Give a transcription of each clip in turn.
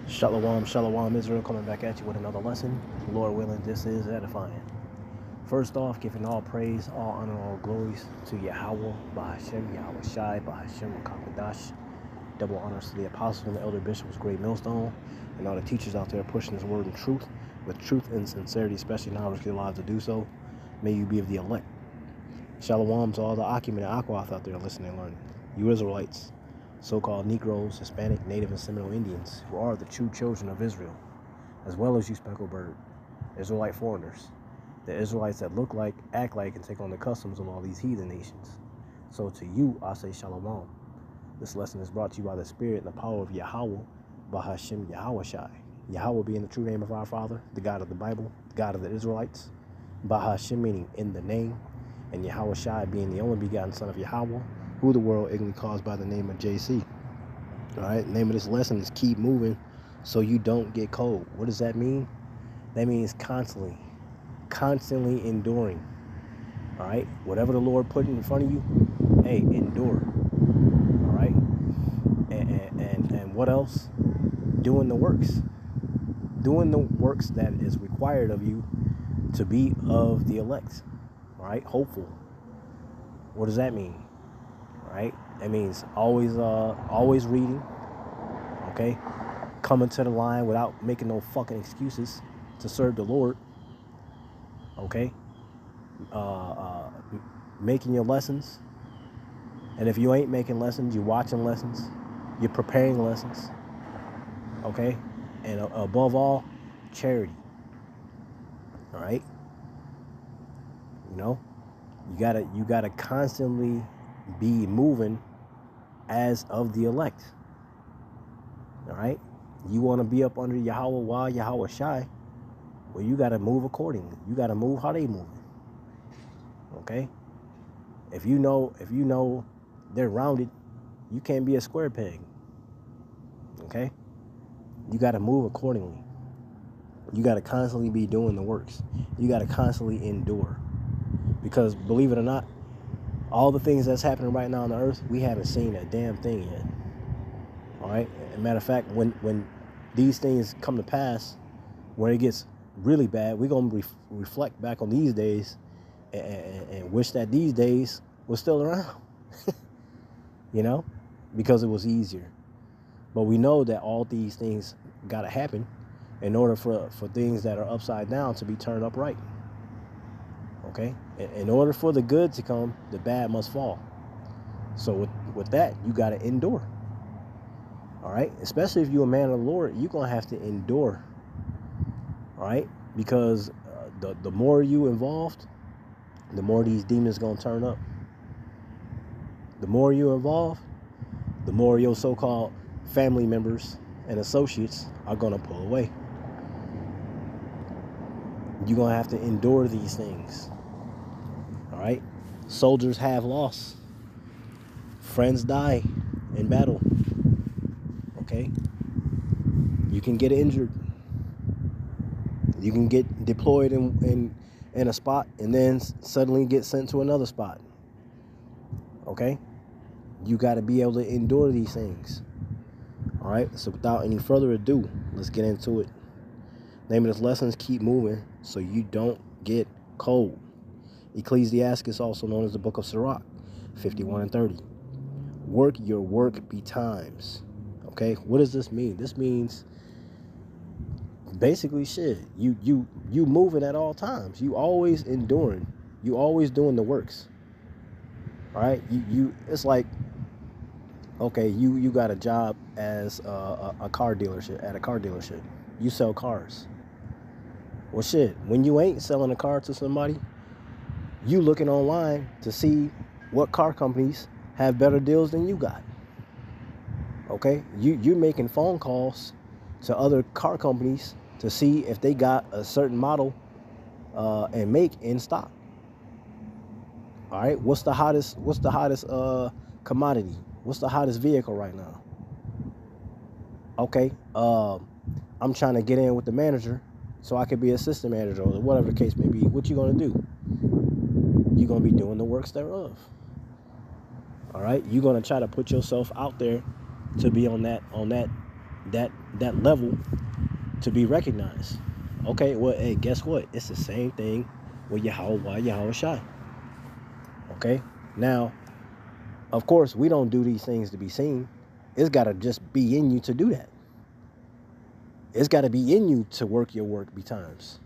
Shalom, shalom, Israel, coming back at you with another lesson. Lord willing, this is edifying. First off, giving all praise, all honor, all glories to Yahweh, Bahashem, Yahweh Shai, Bahashem, Wakakadash. Double honors to the apostles and the elder bishops, Great Millstone, and all the teachers out there pushing this word in truth, with truth and sincerity, especially now risking their lives to do so. May you be of the elect. Shalom to all the Akim and Akwath out there listening and learning. You Israelites, so-called Negroes, Hispanic, Native, and Seminole Indians, who are the true children of Israel, as well as you speckled bird, Israelite foreigners, the Israelites that look like, act like, and take on the customs of all these heathen nations. So to you, I say shalom. This lesson is brought to you by the Spirit and the power of Yahweh, Bahashem Yahweh Shai. Yahweh being the true name of our Father, the God of the Bible, the God of the Israelites. Bahashem meaning in the name, and Yahweh Shai being the only begotten Son of Yahweh, who the world ignorantly calls by the name of JC. All right, the name of this lesson is keep moving so you don't get cold. What does that mean? That means constantly enduring. All right, whatever the Lord put in front of you, hey, endure. All right, and what else? Doing the works that is required of you to be of the elect. All right, hopeful. What does that mean? Right? That means always reading, okay? Coming to the line without making no fucking excuses to serve the Lord, okay? Making your lessons, and if you ain't making lessons, you're watching lessons, you're preparing lessons, okay? And above all, charity, all right? You know, you gotta constantly be moving as of the elect. All right, you want to be up under Yahweh while Yahweh Shai, well, you got to move accordingly. You got to move how they moving. Okay, if you know they're rounded, you can't be a square peg. Okay, you got to move accordingly. You got to constantly be doing the works. You got to constantly endure, because believe it or not, all the things that's happening right now on the earth, we haven't seen a damn thing yet. All right. As a matter of fact, when these things come to pass, when it gets really bad, we're gonna reflect back on these days and wish that these days was still around. You know, because it was easier. But we know that all these things gotta happen in order for things that are upside down to be turned upright. Okay, in order for the good to come, the bad must fall. So with that, you got to endure. All right, especially if you're a man of the Lord, you're gonna have to endure. All right, because the more you involved, the more these demons gonna turn up. The more you involved, the more your so-called family members and associates are gonna pull away. You're gonna have to endure these things. All right, soldiers have loss. Friends die in battle. Okay, you can get injured. You can get deployed in a spot and then suddenly get sent to another spot. Okay, you got to be able to endure these things. All right, so without any further ado, let's get into it. Name of this lesson is keep moving so you don't get cold. Ecclesiastes, also known as the Book of Sirach, 51 and 30. Work your work betimes. Okay, what does this mean? This means basically shit. You moving at all times. You always enduring. You always doing the works. All right, you it's like, okay, you got a job as a car dealership, at a car dealership. You sell cars. Well, shit, when you ain't selling a car to somebody, you looking online to see what car companies have better deals than you got. Okay, you're making phone calls to other car companies to see if they got a certain model and make in stock. All right, what's the hottest commodity? What's the hottest vehicle right now? Okay, I'm trying to get in with the manager so I could be assistant manager or whatever the case may be. What you gonna do? You're gonna be doing the works thereof. All right, you're gonna try to put yourself out there to be on that that level to be recognized. Okay, well, hey, guess what? It's the same thing with Yahweh Shai. Okay, now, of course, we don't do these things to be seen. It's got to just be in you to do that. It's got to be in you to work your work betimes,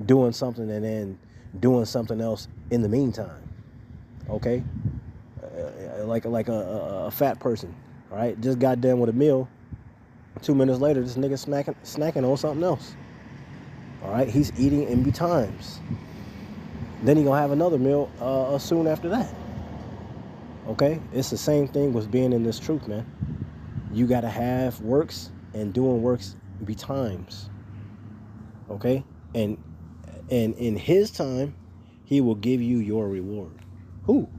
doing something and then doing something else in the meantime. Okay, like a fat person, all right? Just got done with a meal. 2 minutes later, this nigga snacking on something else. All right, he's eating in betimes. Then he gonna have another meal soon after that. Okay, it's the same thing with being in this truth, man. You gotta have works and doing works betimes. Okay, and in His time, He will give you your reward. Who?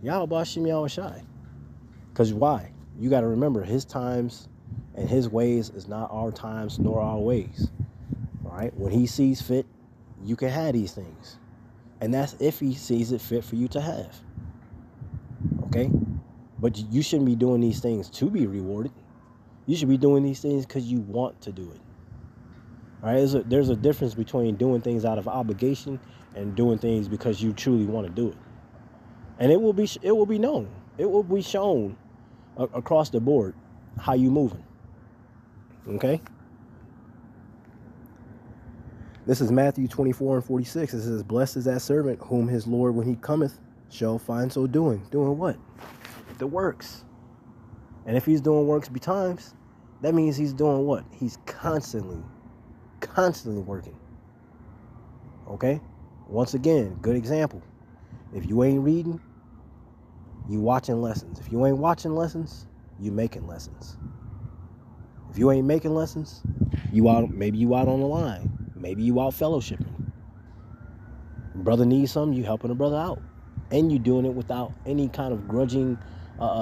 Yahweh Shem Yahweh Shai. Because why? You got to remember, His times and His ways is not our times nor our ways. All right? When He sees fit, you can have these things. And that's if He sees it fit for you to have. Okay? But you shouldn't be doing these things to be rewarded. You should be doing these things because you want to do it. All right? There's a difference between doing things out of obligation and doing things because you truly want to do it. And it will be known. It will be shown across the board how you moving. Okay? This is Matthew 24:46. It says, "Blessed is that servant whom his Lord, when he cometh, shall find so doing." Doing what? The works. And if he's doing works betimes, that means he's doing what? He's constantly working. Okay? Once again, good example. If you ain't reading, you watching lessons. If you ain't watching lessons, you making lessons. If you ain't making lessons, maybe you out on the line. Maybe you out fellowshipping. Brother needs something, you helping a brother out. And you doing it without any kind of grudging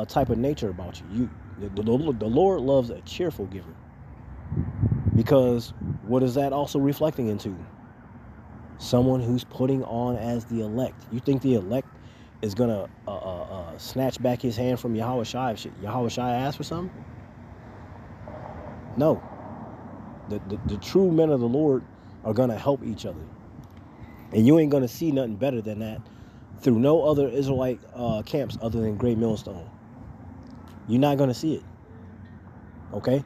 type of nature about you. The Lord loves a cheerful giver. Because what is that also reflecting into? Someone who's putting on as the elect. You think the elect is going to snatch back his hand from Yahweh Shai if Yahweh Shai asks for something? No. The true men of the Lord are going to help each other. And you ain't going to see nothing better than that through no other Israelite camps other than Great Millstone. You're not going to see it. Okay?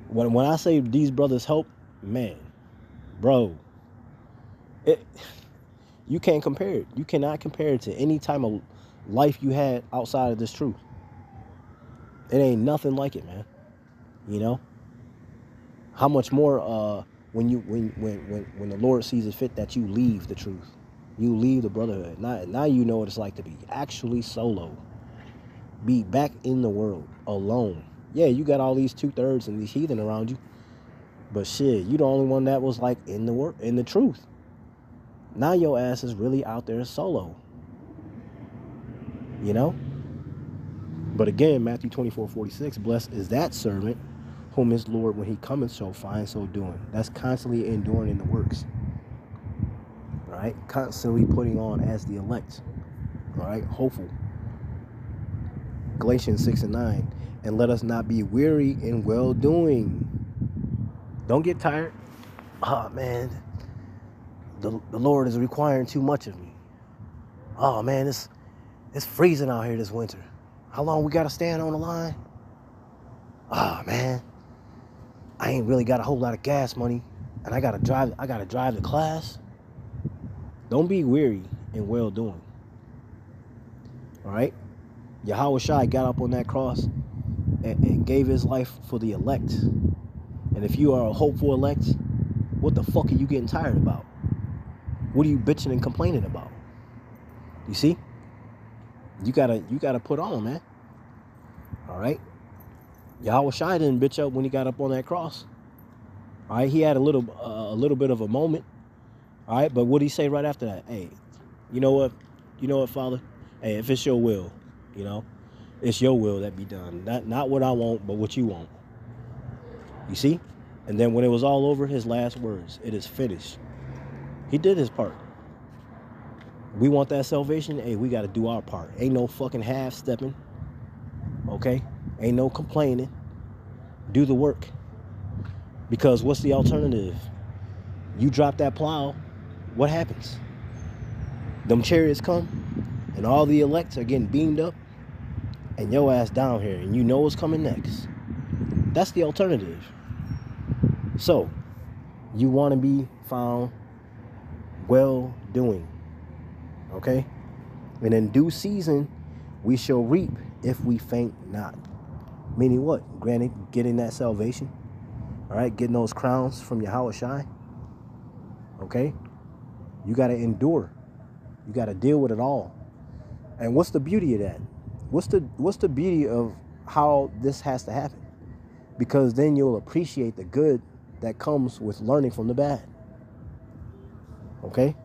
When I say these brothers help, man, bro, you can't compare it. You cannot compare it to any time of life you had outside of this truth. It ain't nothing like it, man. You know? How much more when the Lord sees it fit that you leave the truth. You leave the brotherhood. Now you know what it's like to be actually solo. Be back in the world, alone. Yeah, you got all these 2/3 and these heathen around you. But shit, you the only one that was like in the truth. Now your ass is really out there solo. You know? But again, Matthew 24:46, blessed is that servant whom his Lord, when he cometh, shall find so doing. That's constantly enduring in the works. All right? Constantly putting on as the elect. All right? Hopeful. Galatians 6:9. And let us not be weary in well-doing. Don't get tired. Oh, man. The Lord is requiring too much of me. Oh, man, it's freezing out here this winter. How long we got to stand on the line? Oh, man. I ain't really got a whole lot of gas money. And I got to drive to class. Don't be weary in well-doing. All right? Yahweh Shai got up on that cross and gave his life for the elect. And if you are a hopeful elect, what the fuck are you getting tired about? What are you bitching and complaining about? You see? You gotta put on, man. All right? Yahweh Shai didn't bitch up when he got up on that cross. All right? He had a little bit of a moment. All right? But what did he say right after that? Hey, you know what? You know what, Father? Hey, if it's your will, you know, it's your will that be done. Not what I want, but what you want. You see? And then when it was all over, his last words, it is finished. He did his part. We want that salvation. Hey, we got to do our part. Ain't no fucking half-stepping. Okay? Ain't no complaining. Do the work. Because what's the alternative? You drop that plow, what happens? Them chariots come, and all the elects are getting beamed up, and your ass down here, and you know what's coming next. That's the alternative. So, you want to be found well doing. Okay? And in due season, we shall reap if we faint not. Meaning what? Granted, getting that salvation. All right? Getting those crowns from Yahweh Shai. Okay? You got to endure. You got to deal with it all. And what's the beauty of that? What's the beauty of how this has to happen? Because then you'll appreciate the good that comes with learning from the bad. Okay?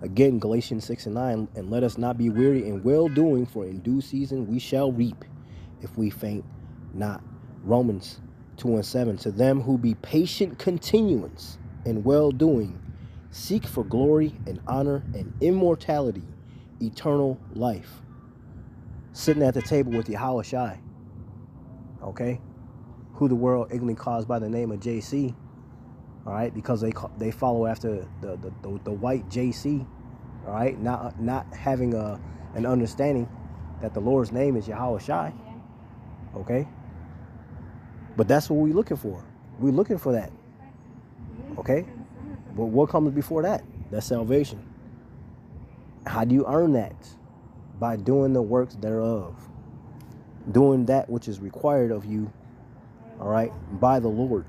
Again, Galatians 6:9, and let us not be weary in well-doing, for in due season we shall reap if we faint not. Romans 2:7, to them who be patient continuance in well-doing, seek for glory and honor and immortality, eternal life. Sitting at the table with Yahweh Shai, okay, who the world ignorantly calls by the name of JC, all right, because they follow after the white JC, all right, not having an understanding that the Lord's name is Yahweh Shai, okay. But that's what we're looking for. We're looking for that, okay. But what comes before that? That's salvation. How do you earn that? By doing the works thereof, doing that which is required of you, all right, by the Lord.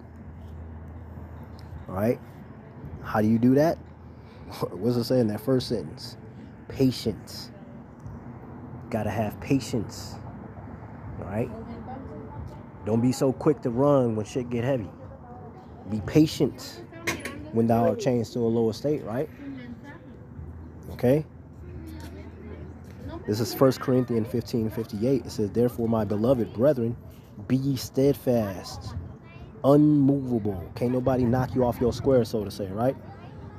All right. How do you do that? What's it say in that first sentence? Patience. Gotta have patience. All right. Don't be so quick to run when shit get heavy. Be patient when thou art changed to a lower state, right? Okay. This is 1 Corinthians 15:58. It says, therefore, my beloved brethren, be ye steadfast, unmovable. Can't nobody knock you off your square, so to say, right?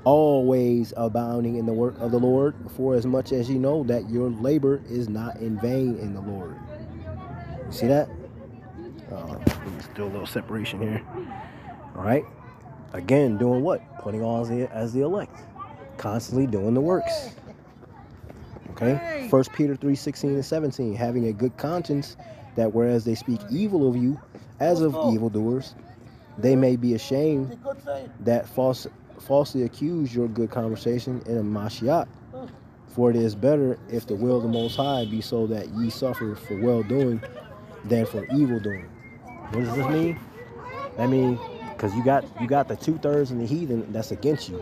Always abounding in the work of the Lord, for as much as you know that your labor is not in vain in the Lord. You see that? Let's do a little separation here. All right. Again, doing what? Putting on as the elect. Constantly doing the works. Okay, 1 Peter 3:16 and 17, having a good conscience, that whereas they speak evil of you as of evildoers, they may be ashamed that falsely accuse your good conversation in a Mashiach. For it is better if the will of the Most High be so that ye suffer for well-doing than for evil-doing. What does this mean? I mean, because you got the 2/3 and the heathen that's against you,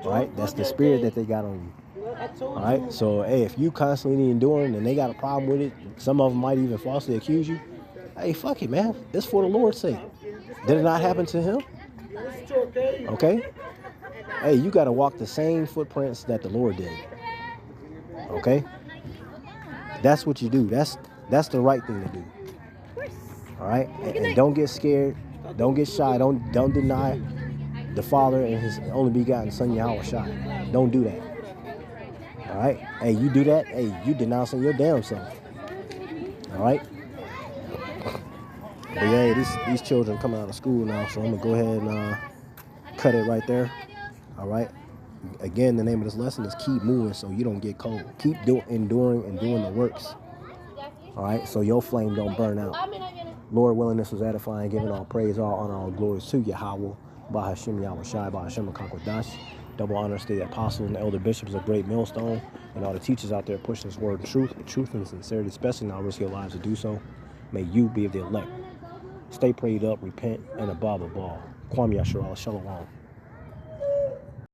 right? That's the spirit that they got on you. All right, so hey, if you constantly enduring and they got a problem with it, some of them might even falsely accuse you. Hey, fuck it, man. It's for the Lord's sake. Did it not happen to him? Okay. Hey, you got to walk the same footprints that the Lord did. Okay. That's what you do. That's the right thing to do. All right, and don't get scared. Don't get shy. Don't deny the Father and His only begotten Son Yahweh Shai. Don't do that. All right. Hey, you do that. Hey, you denouncing your damn self. All right. But yeah, these children coming out of school now, so I'm gonna go ahead and cut it right there. All right. Again, the name of this lesson is keep moving so you don't get cold. Keep enduring and doing the works. All right. So your flame don't burn out. Lord willing, this was edifying, giving all praise, all honor, all glories to Yahweh, Bahashim Yahweh Shai, Bahashim Kakwadash. Double honors to the apostles and the elder bishops of Great Millstone, and all the teachers out there pushing this word of truth and sincerity, especially now risk your lives to do so. May you be of the elect. Stay prayed up, repent, and above all. Kwame Yasharala Shalom.